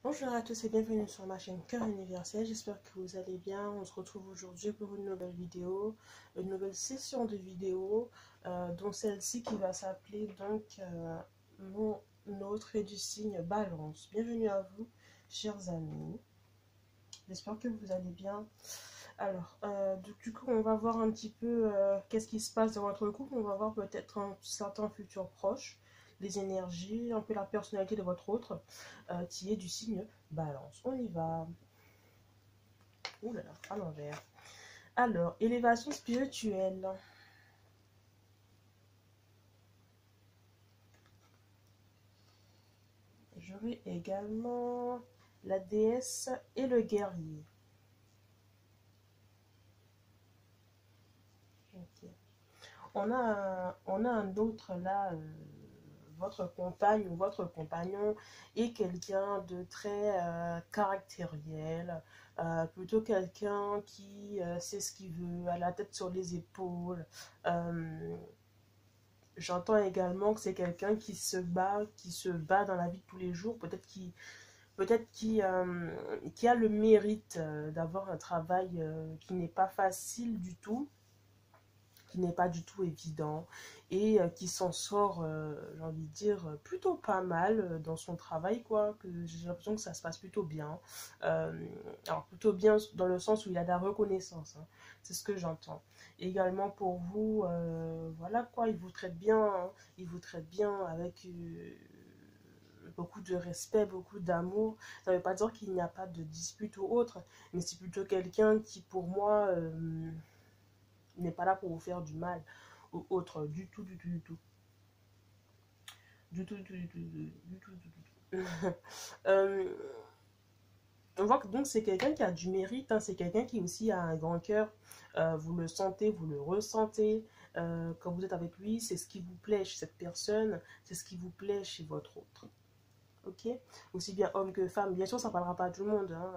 Bonjour à tous et bienvenue sur ma chaîne Cœur Universel, j'espère que vous allez bien. On se retrouve aujourd'hui pour une nouvelle vidéo, une nouvelle session de vidéos, dont celle-ci qui va s'appeler donc mon autre et du signe Balance. Bienvenue à vous, chers amis, j'espère que vous allez bien. Alors, du coup, on va voir un petit peu qu'est-ce qui se passe dans votre couple. On va voir peut-être un certain futur proche, les énergies, un peu la personnalité de votre autre, qui est du signe Balance. On y va. Ouh là là, à l'envers. Alors, élévation spirituelle. J'aurai également la déesse et le guerrier. Ok. On a un autre là, votre compagne ou votre compagnon est quelqu'un de très caractériel, plutôt quelqu'un qui sait ce qu'il veut, a la tête sur les épaules. Euh, J'entends également que c'est quelqu'un qui se bat dans la vie de tous les jours, peut-être qui a le mérite d'avoir un travail qui n'est pas facile du tout, qui n'est pas du tout évident et qui s'en sort, j'ai envie de dire, plutôt pas mal dans son travail, quoi, que j'ai l'impression que ça se passe plutôt bien. Euh, alors, plutôt bien dans le sens où il a de la reconnaissance, hein, c'est ce que j'entends. Également pour vous, voilà quoi, il vous traite bien, hein, il vous traite bien avec beaucoup de respect, beaucoup d'amour. Ça ne veut pas dire qu'il n'y a pas de dispute ou autre, mais c'est plutôt quelqu'un qui, pour moi, n'est pas là pour vous faire du mal ou autre, du tout, du tout, du tout. Du tout, du tout, du tout, du tout, du tout. euh, on voit que donc c'est quelqu'un qui a du mérite, hein, c'est quelqu'un qui aussi a un grand cœur. Vous le sentez, vous le ressentez. Quand vous êtes avec lui, c'est ce qui vous plaît chez cette personne, c'est ce qui vous plaît chez votre autre. Ok, aussi bien homme que femme, bien sûr ça ne parlera pas à tout le monde, hein,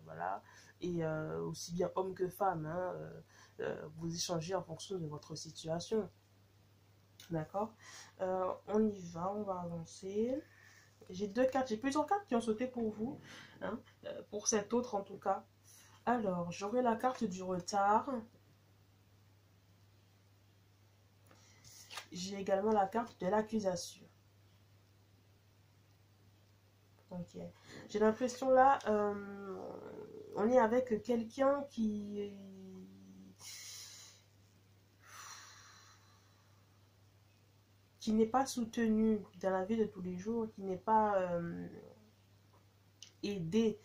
voilà, et aussi bien homme que femme, hein, vous échangez en fonction de votre situation, d'accord. On y va, on va avancer. J'ai deux cartes, j'ai plusieurs cartes qui ont sauté pour vous, hein, pour cet autre en tout cas. Alors, j'aurai la carte du retard, j'ai également la carte de l'accusation. Ok, j'ai l'impression là, on est avec quelqu'un qui n'est pas soutenu dans la vie de tous les jours, qui n'est pas aidé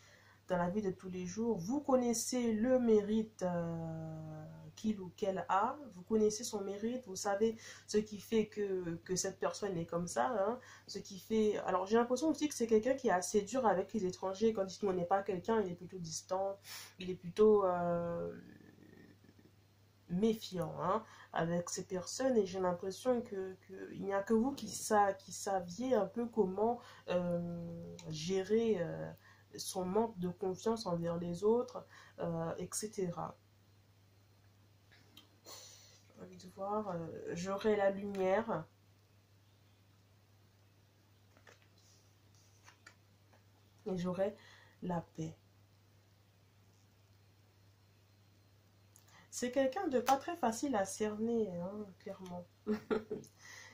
dans la vie de tous les jours. Vous connaissez le mérite qu'il ou qu'elle a, vous connaissez son mérite, vous savez ce qui fait que cette personne est comme ça, hein, ce qui fait... Alors j'ai l'impression aussi que c'est quelqu'un qui est assez dur avec les étrangers, quand il n'est pas quelqu'un, il est plutôt distant, il est plutôt... méfiant, hein, avec ces personnes, et j'ai l'impression il n'y a que vous qui saviez un peu comment gérer son manque de confiance envers les autres, etc. J'ai envie de voir, j'aurai la lumière et j'aurai la paix. C'est quelqu'un de pas très facile à cerner, hein, clairement.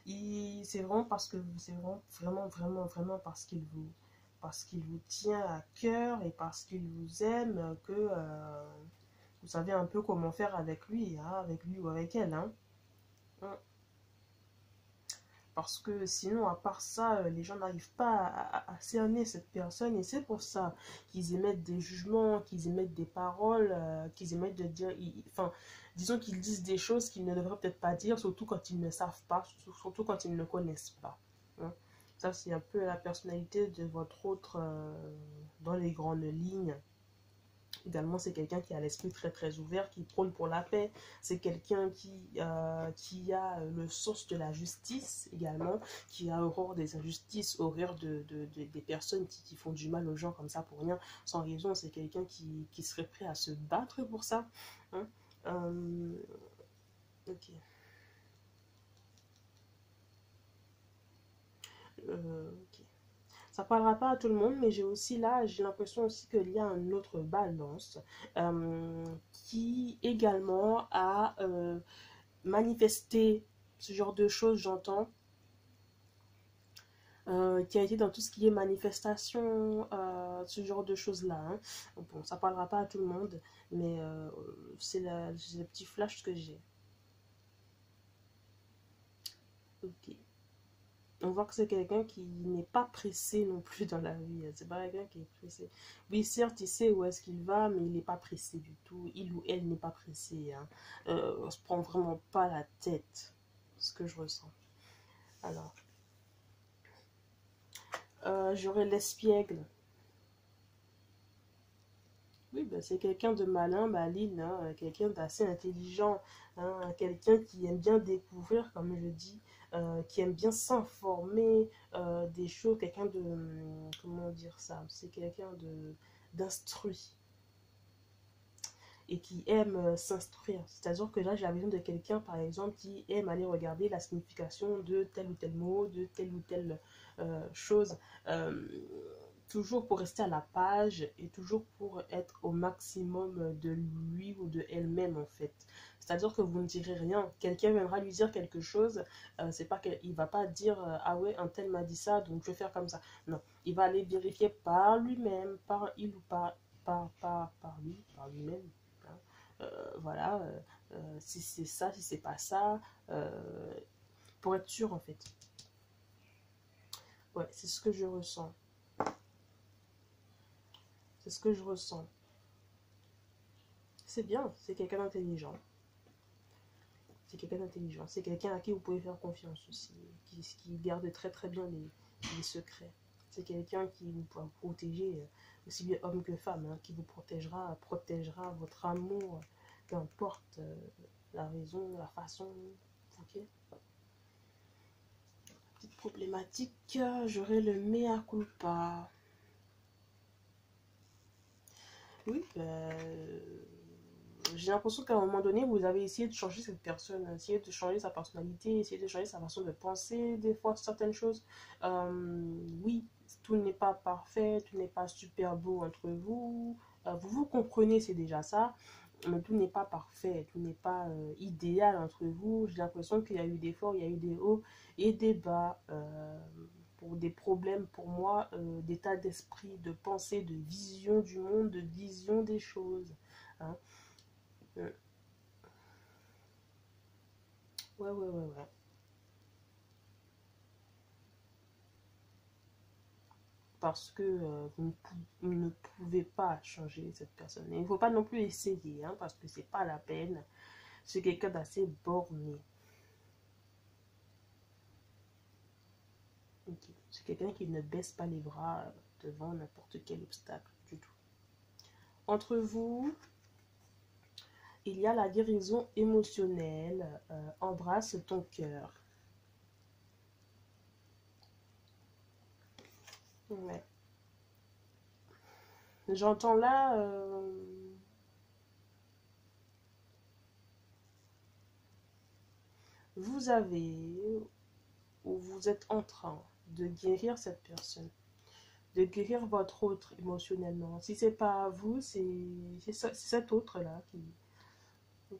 C'est vraiment parce que c'est vraiment parce qu'il vous tient à cœur et parce qu'il vous aime que vous savez un peu comment faire avec lui ou avec elle, hein. Parce que sinon, à part ça, les gens n'arrivent pas à cerner cette personne et c'est pour ça qu'ils émettent des jugements, qu'ils émettent des paroles, qu'ils émettent de dire, enfin, disons qu'ils disent des choses qu'ils ne devraient peut-être pas dire, surtout quand ils ne savent pas, surtout quand ils ne connaissent pas, hein. Ça, c'est un peu la personnalité de votre autre dans les grandes lignes. Également, c'est quelqu'un qui a l'esprit très très ouvert, qui prône pour la paix. C'est quelqu'un qui a le sens de la justice également, qui a horreur des injustices, horreur des personnes qui font du mal aux gens comme ça pour rien, sans raison. C'est quelqu'un qui serait prêt à se battre pour ça, hein. Ok. Ok. Ça parlera pas à tout le monde, mais j'ai aussi là, j'ai l'impression aussi qu'il y a une autre balance qui également a manifesté ce genre de choses, j'entends, qui a été dans tout ce qui est manifestation, ce genre de choses-là. Hein. Bon, ça parlera pas à tout le monde, mais c'est le petit flash que j'ai. Ok. On voit que c'est quelqu'un qui n'est pas pressé non plus dans la vie. C'est pas quelqu'un qui est pressé. Oui, certes, il sait où est-ce qu'il va, mais il n'est pas pressé du tout. Il ou elle n'est pas pressé. Hein. On se prend vraiment pas la tête. Ce que je ressens. Alors, j'aurais l'espiègle. Oui, ben, c'est quelqu'un de malin, maline, hein, quelqu'un d'assez intelligent, hein, quelqu'un qui aime bien découvrir, comme je dis, qui aime bien s'informer des choses, quelqu'un de, comment dire ça, c'est quelqu'un de d'instruit et qui aime s'instruire. C'est-à-dire que là, j'ai besoin de quelqu'un, par exemple, qui aime aller regarder la signification de tel ou tel mot, de telle ou telle chose. Toujours pour rester à la page et toujours pour être au maximum de lui ou de elle-même en fait. C'est-à-dire que vous ne direz rien. Quelqu'un viendra lui dire quelque chose, c'est pas qu'il va pas dire ah ouais un tel m'a dit ça donc je vais faire comme ça. Non, il va aller vérifier par lui-même, par il ou par lui, par lui-même. Hein. Voilà, si c'est ça, si c'est pas ça, pour être sûr en fait. Ouais, c'est ce que je ressens. C'est ce que je ressens. C'est bien, c'est quelqu'un d'intelligent. C'est quelqu'un d'intelligent. C'est quelqu'un à qui vous pouvez faire confiance aussi, qui garde très très bien les secrets. C'est quelqu'un qui vous pourra protéger, aussi bien homme que femme, hein, qui vous protégera votre amour, peu importe la raison, la façon. Ok. Petite problématique, j'aurai le mea culpa. Oui, j'ai l'impression qu'à un moment donné, vous avez essayé de changer cette personne, essayé de changer sa personnalité, essayé de changer sa façon de penser, des fois, certaines choses. Oui, tout n'est pas parfait, tout n'est pas super beau entre vous. Vous vous comprenez, c'est déjà ça. Mais tout n'est pas parfait, tout n'est pas idéal entre vous. J'ai l'impression qu'il y a eu des forts, il y a eu des hauts et des bas. Pour des problèmes, pour moi, d'état d'esprit, de pensée, de vision du monde, de vision des choses. Hein. Euh, Ouais, ouais, ouais, ouais. Parce que vous ne pouvez pas changer cette personne. Et il ne faut pas non plus essayer, hein, parce que c'est pas la peine. C'est quelqu'un d'assez borné. Okay. C'est quelqu'un qui ne baisse pas les bras devant n'importe quel obstacle du tout. Entre vous, il y a la guérison émotionnelle. Embrasse ton cœur. Ouais. J'entends là, vous avez ou vous êtes en train de guérir cette personne, de guérir votre autre émotionnellement. Si c'est pas vous, c'est cet autre-là qui,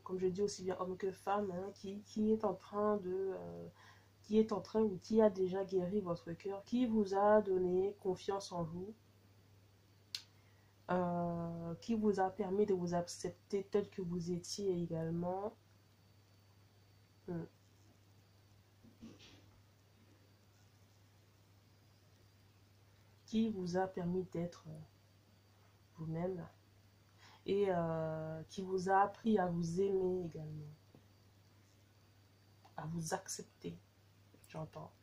comme je dis aussi bien homme que femme, hein, qui est en train de, qui est en train ou qui a déjà guéri votre cœur, qui vous a donné confiance en vous, qui vous a permis de vous accepter tel que vous étiez également. Hmm. Qui vous a permis d'être vous-même et qui vous a appris à vous aimer également, à vous accepter, j'entends.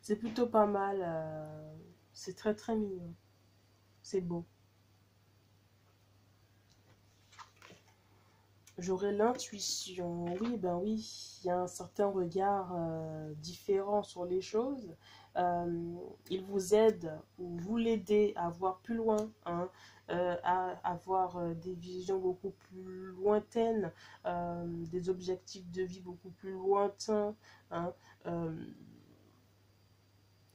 C'est plutôt pas mal, c'est très très mignon, c'est beau. J'aurais l'intuition, oui, ben oui, il y a un certain regard différent sur les choses. Il vous aide ou vous l'aidez à voir plus loin, hein, à avoir des visions beaucoup plus lointaines, des objectifs de vie beaucoup plus lointains. Hein,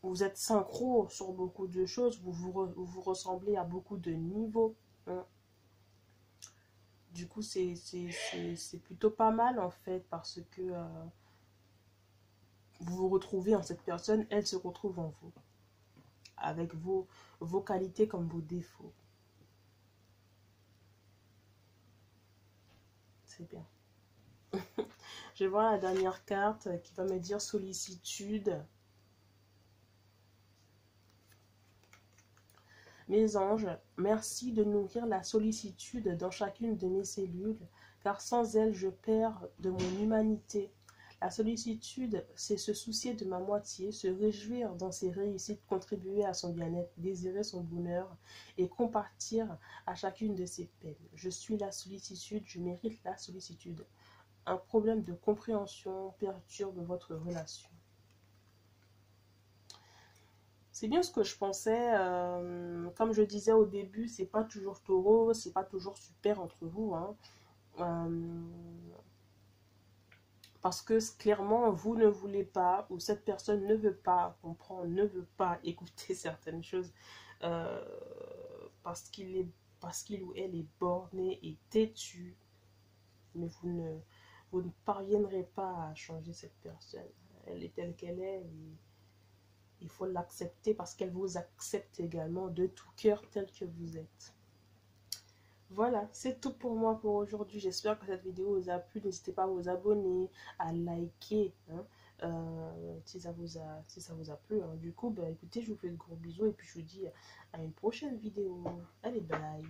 vous êtes synchro sur beaucoup de choses, vous ressemblez à beaucoup de niveaux. Hein. Du coup, c'est plutôt pas mal en fait parce que vous vous retrouvez en cette personne, elle se retrouve en vous, avec vos qualités comme vos défauts. C'est bien. Je vais voir la dernière carte qui va me dire sollicitude. Mes anges, merci de nourrir la sollicitude dans chacune de mes cellules, car sans elle, je perds de mon humanité. La sollicitude, c'est se soucier de ma moitié, se réjouir dans ses réussites, contribuer à son bien-être, désirer son bonheur et compartir à chacune de ses peines. Je suis la sollicitude, je mérite la sollicitude. Un problème de compréhension perturbe votre relation. C'est bien ce que je pensais. Comme je disais au début, c'est pas toujours taureau, c'est pas toujours super entre vous. Hein. Parce que clairement, vous ne voulez pas, ou cette personne ne veut pas comprendre, ne veut pas écouter certaines choses euh, parce qu'il ou elle est borné et têtu. Mais vous ne parviendrez pas à changer cette personne. Elle est telle qu'elle est. Et il faut l'accepter parce qu'elle vous accepte également de tout cœur tel que vous êtes. Voilà, c'est tout pour moi pour aujourd'hui. J'espère que cette vidéo vous a plu. N'hésitez pas à vous abonner, à liker hein, si ça vous a plu. Hein. Du coup, bah, écoutez, je vous fais de gros bisous et puis je vous dis à une prochaine vidéo. Allez, bye!